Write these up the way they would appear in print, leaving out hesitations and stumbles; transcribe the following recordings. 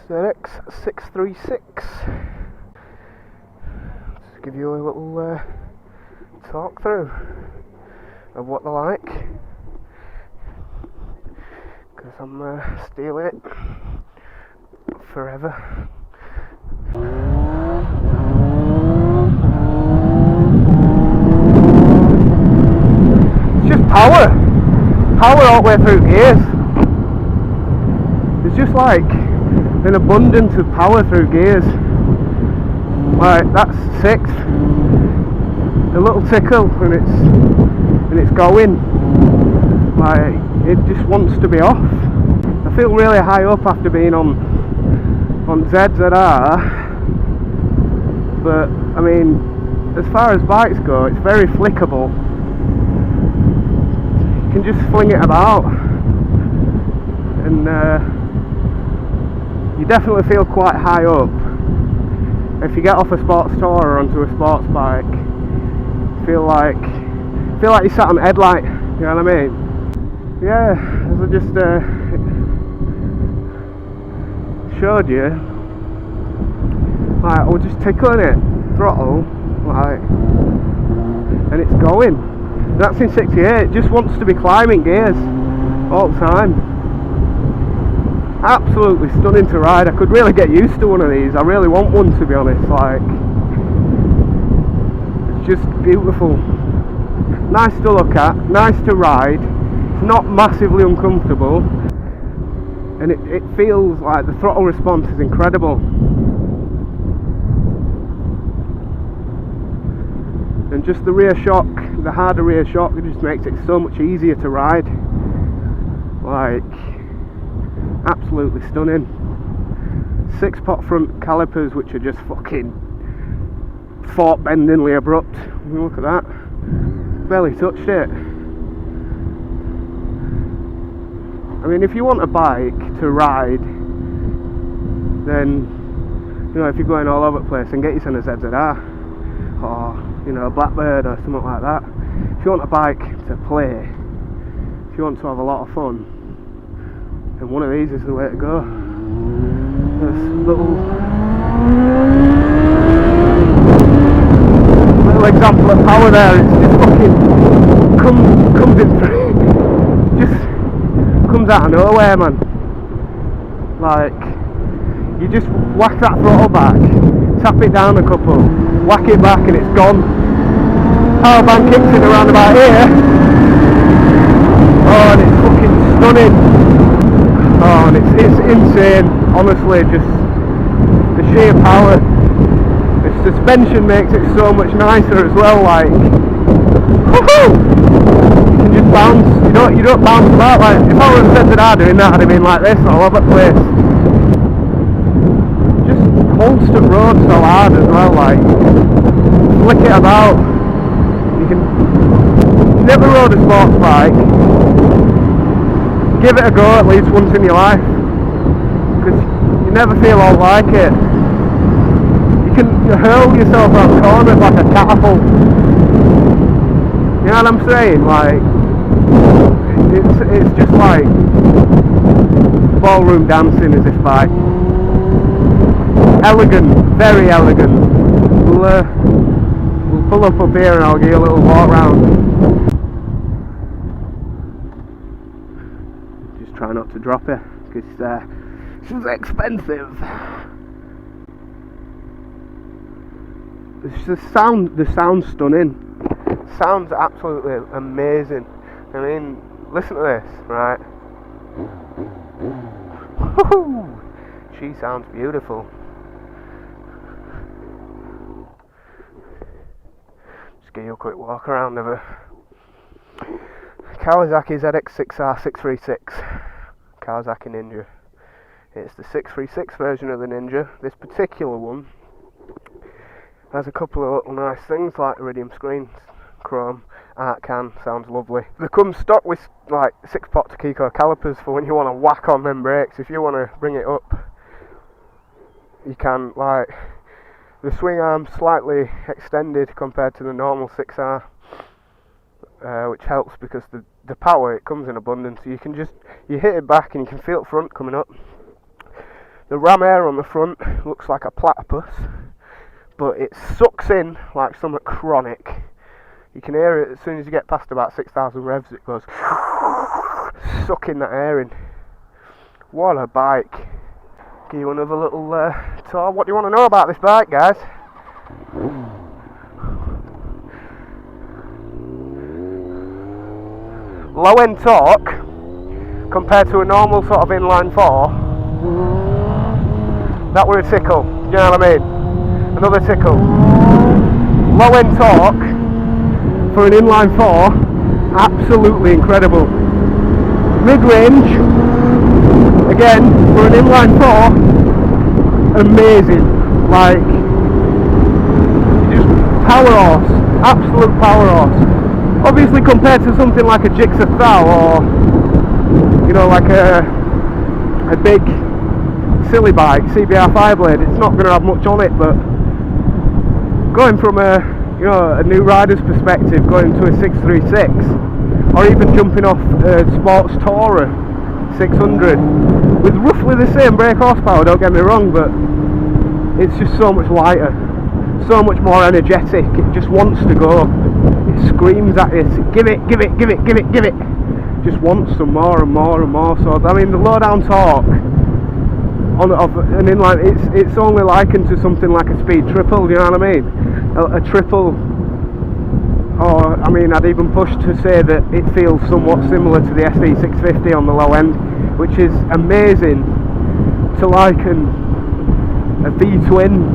ZX636. Just give you a little talk through of what they're like, because I'm stealing it forever. It's just power all the way through gears. It's just like an abundance of power through gears. Like, that's sixth, a little tickle and it's going. Like, it just wants to be off. I feel really high up after being on ZZR, but I mean, as far as bikes go, it's very flickable. You can just fling it about, and you definitely feel quite high up. If you get off a sports tour or onto a sports bike, feel like you sat on a headlight. You know what I mean? Yeah, as I just showed you, like, I was just tickling it, throttle, like, and it's going. That's in 68. It just wants to be climbing gears all the time. Absolutely stunning to ride. I could really get used to one of these. I really want one, to be honest. Like, it's just beautiful. Nice to look at, nice to ride. It's not massively uncomfortable, and it feels like the throttle response is incredible. And just the rear shock, the harder rear shock, it just makes it so much easier to ride. Like, absolutely stunning. 6-pot front calipers, which are just fucking fork-bendingly abrupt. Look at that. Barely touched it. I mean, if you want a bike to ride, then, you know, if you're going all over the place, then get yourself a ZZR, or, you know, a Blackbird or something like that. If you want a bike to play, if you want to have a lot of fun, then one of these is the way to go. There's little example of power there. It's just fucking comes in through, just comes out of nowhere, man. Like, you just whack that throttle back, tap it down a couple, whack it back, and it's gone. Power band kicks in around about here. Oh, and it's fucking stunning. Oh, and it's insane, honestly. Just the sheer power. The suspension makes it so much nicer as well. Like, woohoo! You can just bounce. You don't bounce about. Like, if I was ZZR doing that, I'd have been like this all over the place. Just holds the road so hard as well. Like, flick it about. You can. Never rode a sports bike. Give it a go at least once in your life, because you never feel all like it. You can hurl yourself around corners like a catapult. You know what I'm saying? Like, it's just like ballroom dancing as if by. Elegant, very elegant. We'll pull up here and I'll give you a little walk round. Try not to drop it, because she's expensive. The sound's stunning. Sounds absolutely amazing. I mean, listen to this, right? Woo-hoo! She sounds beautiful. Just give you a quick walk around of her. Kawasaki ZX6R 636, Kawasaki Ninja. It's the 636 version of the Ninja. This particular one has a couple of little nice things like iridium screens, chrome, art can, sounds lovely. They come stock with like 6-pot Takiko calipers for when you want to whack on them brakes. If you want to bring it up, you can. Like, the swing arm's slightly extended compared to the normal 6R. Which helps because the power, it comes in abundance. So you can just, you hit it back and you can feel it front coming up. The ram air on the front looks like a platypus, but it sucks in like something chronic. You can hear it as soon as you get past about 6,000 revs, it goes sucking that air in. What a bike. Give you another little tour. What do you want to know about this bike, guys? Low end torque compared to a normal sort of inline 4. That were a tickle, do you know what I mean? Another tickle. Low end torque for an inline 4, absolutely incredible. Mid range, again, for an inline 4, amazing. Like, just power horse, absolute power horse. Obviously compared to something like a ZX6R or, you know, like a big silly bike, CBR 5-blade, it's not going to have much on it, but going from a new rider's perspective, going to a 636, or even jumping off a Sports Tourer 600, with roughly the same brake horsepower, don't get me wrong, but it's just so much lighter, so much more energetic, it just wants to go, it screams at you, give it, give it, give it, give it, give it, just wants some more and more and more. So I mean, the low down torque of an inline, it's only likened to something like a speed triple, you know what I mean? A triple, or I mean, I'd even push to say that it feels somewhat similar to the SD650 on the low end, which is amazing to liken a V-twin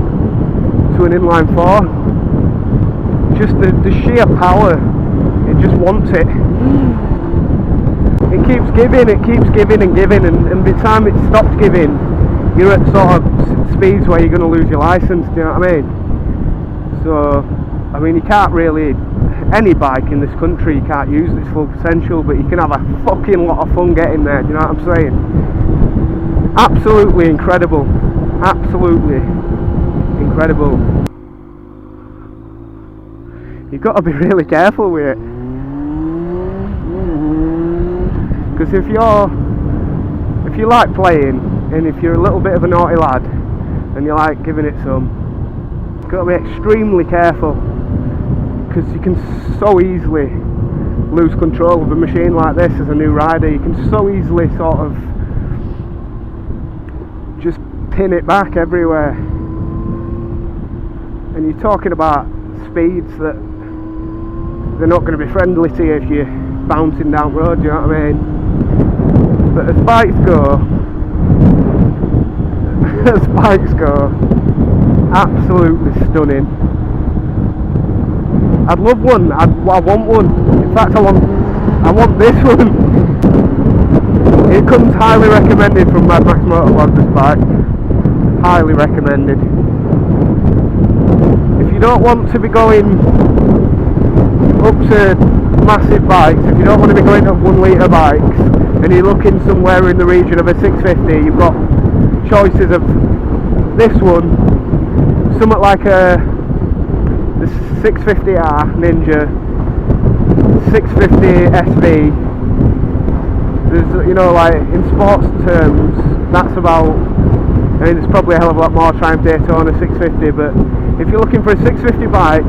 to an inline 4. Just the sheer power, it just wants it. It keeps giving and giving, and by the time it stops giving, you're at sort of speeds where you're going to lose your license, do you know what I mean? So, I mean, you can't really, any bike in this country, you can't use its full potential, but you can have a fucking lot of fun getting there, do you know what I'm saying? Absolutely incredible, absolutely incredible. You've got to be really careful with it, because if you like playing, and if you're a little bit of a naughty lad and you like giving it some, you've got to be extremely careful, because you can so easily lose control of a machine like this as a new rider. You can so easily sort of just pin it back everywhere, and you're talking about speeds that they're not going to be friendly to you if you're bouncing down road, you know what I mean? But as bikes go, absolutely stunning. I'd love one, I want one, in fact I want this one. It comes highly recommended from MadMax Motorvlog, this bike, highly recommended. If you don't want to be going up to massive bikes, if you don't want to be going up 1 litre bikes and you're looking somewhere in the region of a 650, you've got choices of this one, something like the 650R Ninja, 650 SV. There's, you know, like in sports terms, that's about, I mean, there's probably a hell of a lot more Triumph Daytona 650, but if you're looking for a 650 bike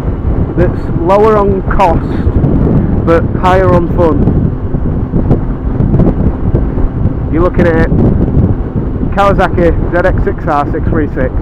that's lower on cost but higher on fun, you're looking at Kawasaki ZX6R 636.